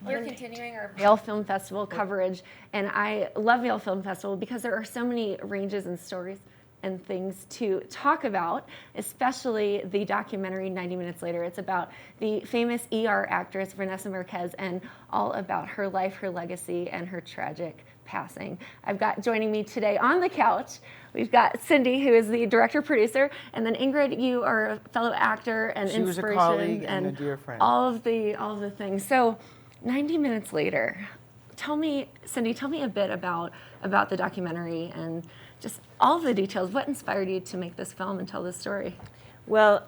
We're continuing our Vail Film Festival coverage, and I love Vail Film Festival because there are so many ranges and stories and things to talk about, especially the documentary 90 Minutes Later. It's about the famous ER actress Vanessa Marquez and all about her life, her legacy, and her tragic passing. I've got joining me today on the couch, we've got Cindy, who is the director-producer, and then Ingrid, you are a fellow actor and she inspiration. was a colleague and a dear friend. All of the things. So 90 Minutes Later, Cindy, tell me a bit about the documentary and just all the details. What inspired you to make this film and tell this story? Well,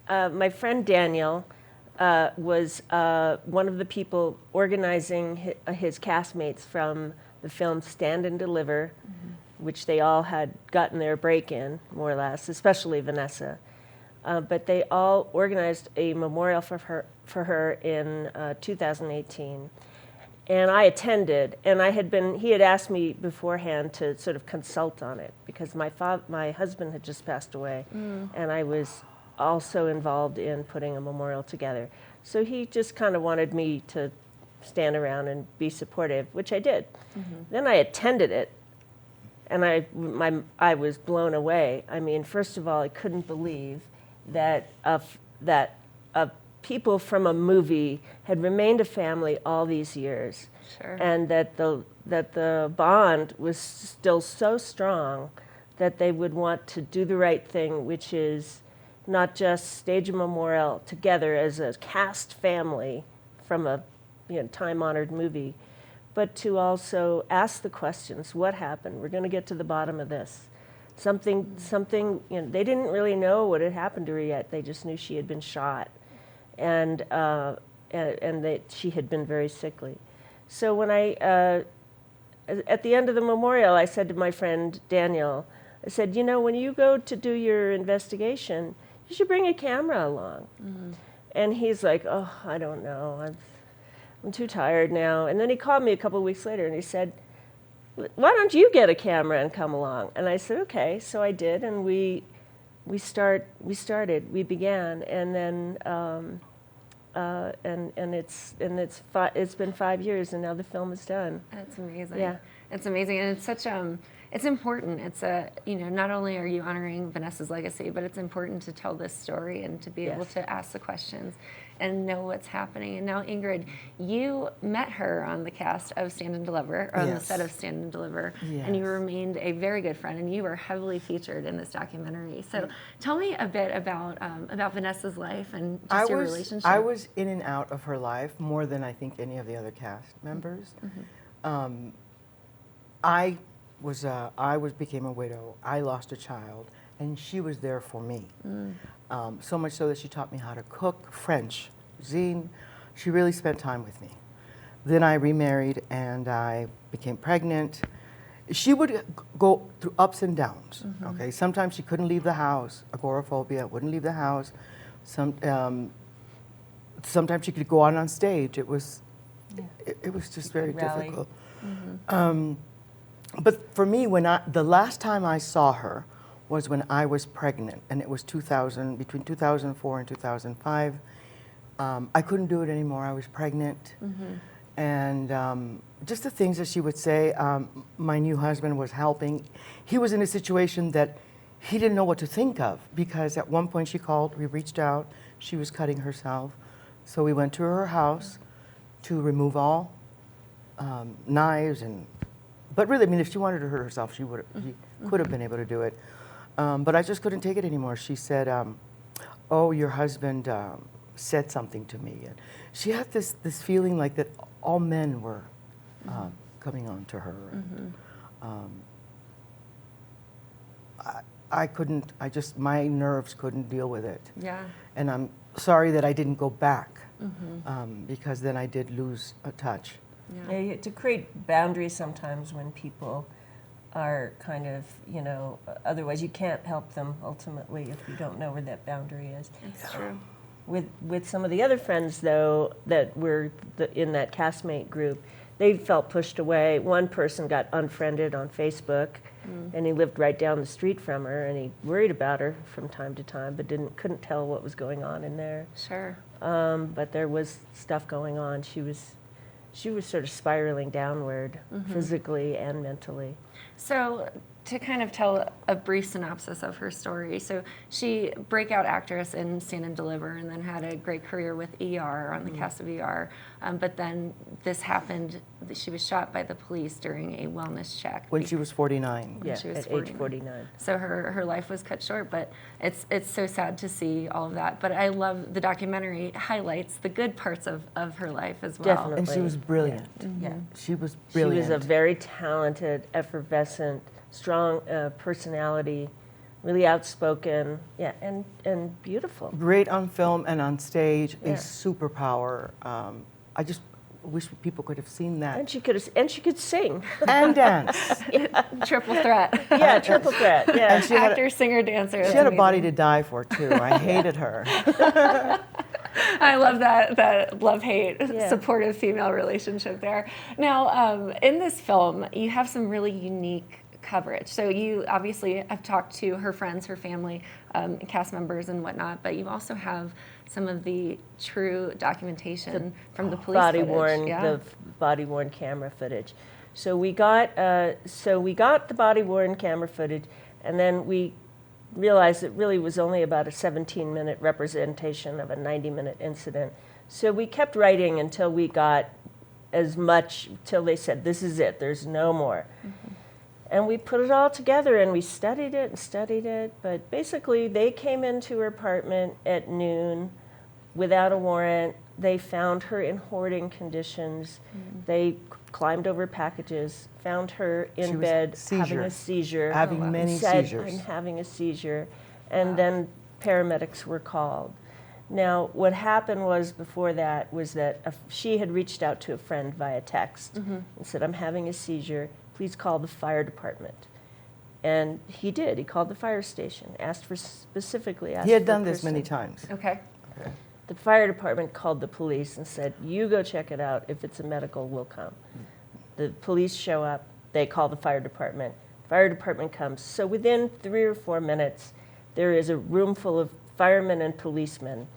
my friend Daniel was one of the people organizing his castmates from the film Stand and Deliver, which they all had gotten their break in, more or less, especially Vanessa. But they all organized a memorial for her in 2018. And I attended, and he had asked me beforehand to sort of consult on it because my husband had just passed away, and I was also involved in putting a memorial together. So he just kind of wanted me to stand around and be supportive, which I did. Then I attended it, and I was blown away. I mean, first of all, I couldn't believe that people from a movie had remained a family all these years, Sure. and that the bond was still so strong that they would want to do the right thing, which is not just stage a memorial together as a cast family from a time-honored movie, but to also ask the questions: what happened? We're going to get to the bottom of this. Something. They didn't really know what had happened to her yet. They just knew she had been shot, and that she had been very sickly. So when at the end of the memorial, I said to my friend Daniel, I said, when you go to do your investigation, you should bring a camera along. And he's like, oh, I don't know. I'm too tired now. And then he called me a couple of weeks later and he said, why don't you get a camera and come along? And I said, okay. So I did, and we began, and then it's been 5 years, and now the film is done. That's amazing. Yeah, it's amazing, and it's such it's important. It's not only are you honoring Vanessa's legacy, but it's important to tell this story and to be able to ask the questions and know what's happening. And now, Ingrid, you met her on the cast of Stand and Deliver, or on the set of Stand and Deliver, and you remained a very good friend, and you were heavily featured in this documentary. So tell me a bit about Vanessa's life and just your relationship. I was in and out of her life more than I think any of the other cast members. I became a widow. I lost a child, and she was there for me. So much so that she taught me how to cook French cuisine. She really spent time with me. Then I remarried, and I became pregnant. She would go through ups and downs. Okay, sometimes she couldn't leave the house. Agoraphobia, wouldn't leave the house. Sometimes she could go on stage. It was just very difficult. But for me, the last time I saw her was when I was pregnant, and it was between 2004 and 2005. I couldn't do it anymore. I was pregnant, and just the things that she would say. My new husband was helping. He was in a situation that he didn't know what to think of, because at one point she called, we reached out, she was cutting herself. So we went to her house to remove all knives but really, I mean, if she wanted to hurt herself, she could have been able to do it. But I just couldn't take it anymore. She said, oh, your husband said something to me. And she had this feeling like that all men were coming on to her. And, my nerves couldn't deal with it. Yeah. And I'm sorry that I didn't go back, because then I did lose a touch. Yeah, you have to create boundaries sometimes when people are kind of, otherwise you can't help them ultimately if you don't know where that boundary is. That's true. With some of the other friends, though, that were in that castmate group, they felt pushed away. One person got unfriended on Facebook and he lived right down the street from her, and he worried about her from time to time, but couldn't tell what was going on in there. Sure. But there was stuff going on. She was sort of spiraling downward, physically and mentally. So to kind of tell a brief synopsis of her story, so she breakout actress in Stand and Deliver, and then had a great career with ER, on the cast of ER. But then this happened. She was shot by the police during a wellness check. When she was 49. Yeah, she was at age 49. So her life was cut short, but it's so sad to see all of that. But I love the documentary highlights the good parts of her life as well. Definitely. And she was brilliant. Yeah. She was brilliant. She was a very talented, effervescent, strong personality, really outspoken, and beautiful. Great on film and on stage, Yeah. a superpower. I just wish people could have seen that. And she could sing. And dance. Triple threat. Yeah, triple threat. Yeah. And she had, Actor, singer, dancer. she That's had a amazing. body to die for, too. I hated her. I love that love-hate, Yeah. supportive female relationship there. Now, in this film, you have some really unique coverage. So you obviously have talked to her friends, her family, cast members and whatnot, but you also have some of the true documentation from the police body footage. worn, Yeah. the body worn camera footage. So we got the body worn camera footage, and then we realized it really was only about a 17-minute representation of a 90-minute incident. So we kept writing until we got as much, till they said, this is it, there's no more. And we put it all together, and we studied it, but basically they came into her apartment at noon without a warrant. They found her in hoarding conditions. They climbed over packages, found her She in was bed having seizure. a seizure. Having many said, seizures. I'm having a seizure. And then paramedics were called. Now, what happened was before that was that she had reached out to a friend via text and said, I'm having a seizure. Please call the fire department. And he did. He called the fire station, specifically asked He had for a done this many person. times. Okay. The fire department called the police and said, you go check it out. If it's a medical, we'll come. The police show up. They call the fire department. Fire department comes. So within 3 or 4 minutes, there is a room full of firemen and policemen,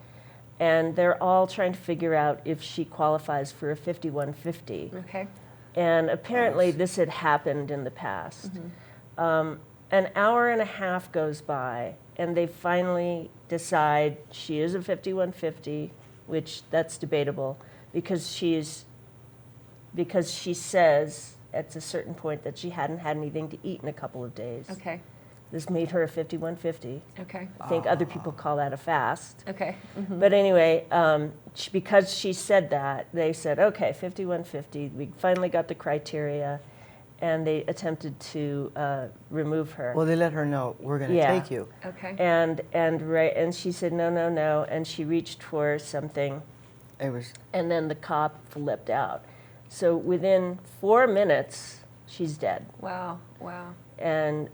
and they're all trying to figure out if she qualifies for a 5150. Okay. And apparently this had happened in the past. An hour and a half goes by, and they finally decide she is a 5150, which that's debatable, because she says at a certain point that she hadn't had anything to eat in a couple of days. Okay. This made her a 5150. Okay. I think other people call that a fast. Okay. But anyway, because she said that, they said, okay, 5150. We finally got the criteria, and they attempted to remove her. Well, they let her know, we're going to Yeah. take you. Okay. And she said, no, and she reached for something, It was, and then the cop flipped out. So within 4 minutes, she's dead. Wow. Wow. And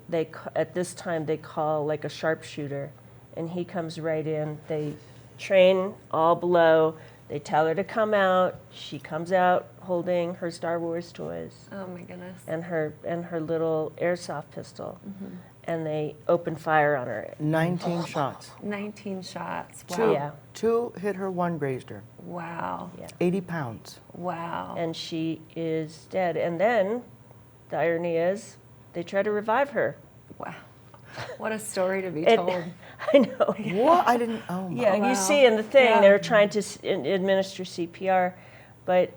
at this time they call like a sharpshooter, and he comes right in. They train all below. They tell her to come out. She comes out holding her Star Wars toys Oh my goodness. and her little airsoft pistol, and they open fire on her. 19 shots. 19 shots. Wow. Two, Yeah. 2 hit her, 1 grazed her. Wow. Yeah. 80 pounds. Wow. And she is dead. And then the irony is they try to revive her. Wow. What a story to be It- told. I know. What? I didn't, oh my. Yeah, wow. you see in the thing Yeah. they're trying to administer CPR, but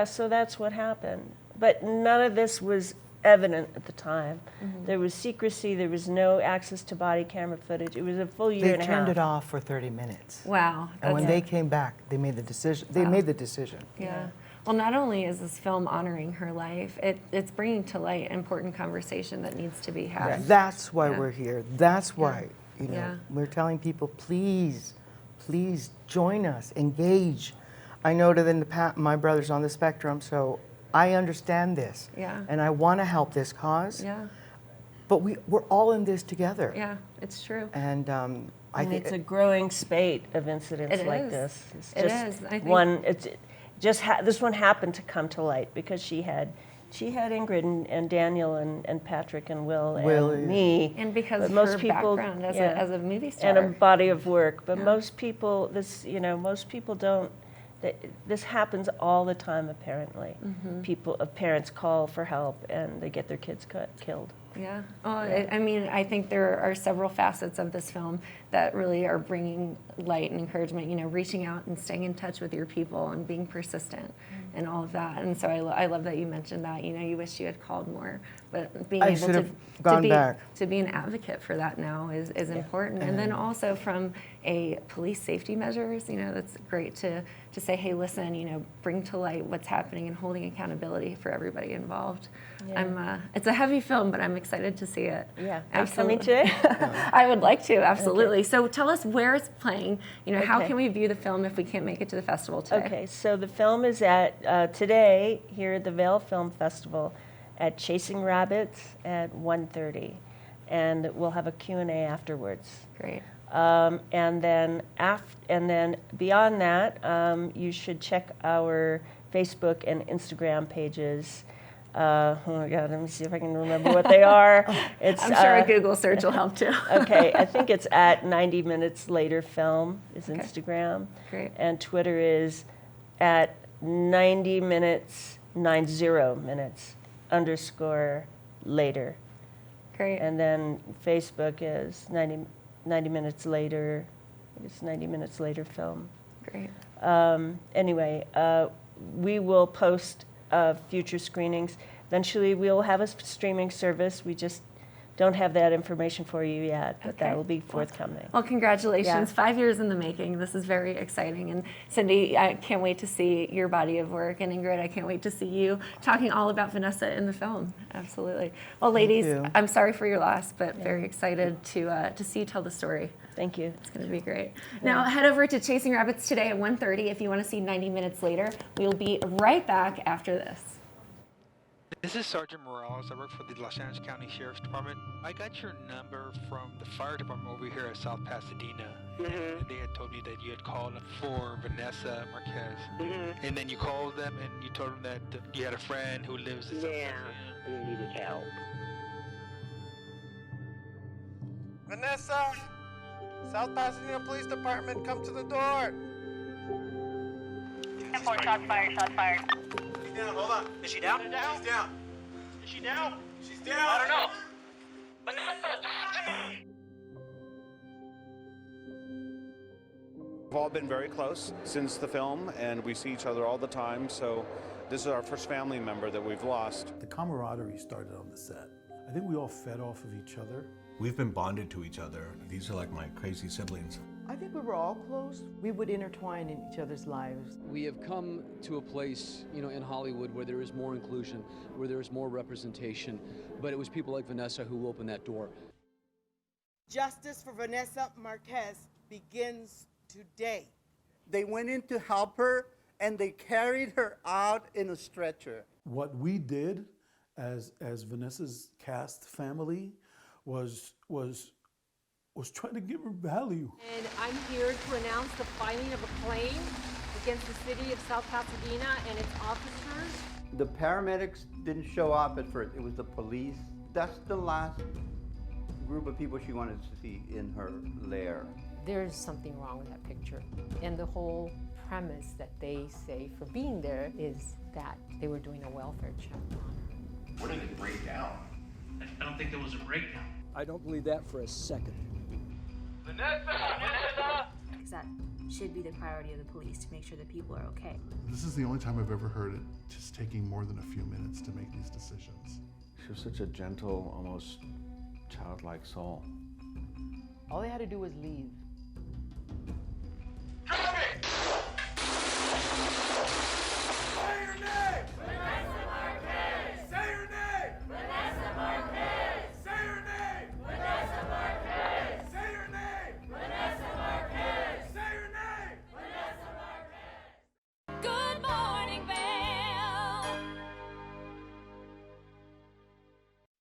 so that's what happened. But none of this was evident at the time. There was secrecy. There was no access to body camera footage. It was a full year They and a half. turned it off for 30 minutes. Wow. And when That's- they came back, they made the decision. They Wow. made the decision. Yeah. Well, not only is this film honoring her life, it's bringing to light important conversation that needs to be had. That's why Yeah. we're here. That's why, Yeah. we're telling people, please join us, engage. I know that my brother's on the spectrum, so I understand this. Yeah. And I want to help this cause. Yeah. But we're all in this together. Yeah. It's true. And I And think it's a growing spate of incidents It like is. this. It's It just is. I think- one. It's just this one happened to come to light because she She had Ingrid and Daniel and Patrick and Will Will, and yeah. me. And because But of most her people- background as, yeah. as a movie star. And a body of work. But Yeah. most people, most people don't. This happens all the time. Apparently, parents call for help and they get their kids killed. Yeah. Oh, I mean, I think there are several facets of this film that really are bringing light and encouragement, reaching out and staying in touch with your people and being persistent and all of that. And so I love that you mentioned that, you wish you had called more, but being I able should have gone back. to be an advocate for that now is important. And then also from a police safety measures, that's great to say, hey, listen, bring to light what's happening and holding accountability for everybody involved. Yeah. It's a heavy film, but I'm excited to see it. Yeah. Absolutely. Are you coming today? I would like to, absolutely. So tell us where it's playing. How Okay. can we view the film if we can't make it to the festival today? Okay, so the film is at today here at the Vail Film Festival at Chasing Rabbits at 1:30, and we'll have a Q&A afterwards. Great. And then beyond that, you should check our Facebook and Instagram pages. Oh my God, let me see if I can remember what they are. It's, I'm sure a Google search will help too. Okay, I think it's at 90 Minutes Later Film is Okay. Instagram. Great. And Twitter is at 90 minutes _ later. Great. And then Facebook is 90 minutes later. It's 90 minutes later film. Great. Anyway, we will post future screenings. Eventually, we'll have a streaming service. We just don't have that information for you yet, but Okay. that will be forthcoming. Well, congratulations. Yeah. 5 years in the making. This is very exciting. And Cindy, I can't wait to see your body of work. And Ingrid, I can't wait to see you talking all about Vanessa in the film. Absolutely. Well, ladies, you. I'm sorry for your loss, but very excited to see you tell the story. Thank you. It's going to be great. Now, head over to Chasing Rabbits today at 1:30 if you want to see 90 Minutes Later. We'll be right back after this. This is Sergeant Morales. I work for the Los Angeles County Sheriff's Department. I got your number from the fire department over here at South Pasadena. And they had told me that you had called for Vanessa Marquez. And then you called them and you told them that you had a friend who lives in South Pasadena. we needed help. Vanessa! South Pasadena Police Department, come to the door! 10-4, shots fired, shots fired. She's down, hold on. Is she down? She's down. Is she down? She's down! I don't know. We've all been very close since the film, and we see each other all the time, so this is our first family member that we've lost. The camaraderie started on the set. I think we all fed off of each other. We've been bonded to each other. These are like my crazy siblings. I think we were all close. We would intertwine in each other's lives. We have come to a place, in Hollywood where there is more inclusion, where there is more representation, but it was people like Vanessa who opened that door. Justice for Vanessa Marquez begins today. They went in to help her, and they carried her out in a stretcher. What we did as Vanessa's cast family was trying to give her value. And I'm here to announce the filing of a claim against the city of South Pasadena and its officers. The paramedics didn't show up at first. It was the police. That's the last group of people she wanted to see in her lair. There's something wrong with that picture. And the whole premise that they say for being there is that they were doing a welfare check on her. Where did it break down? I don't think there was a breakdown. I don't believe that for a second. Vanessa! Because that should be the priority of the police, to make sure that people are okay. This is the only time I've ever heard it just taking more than a few minutes to make these decisions. She was such a gentle, almost childlike soul. All they had to do was leave.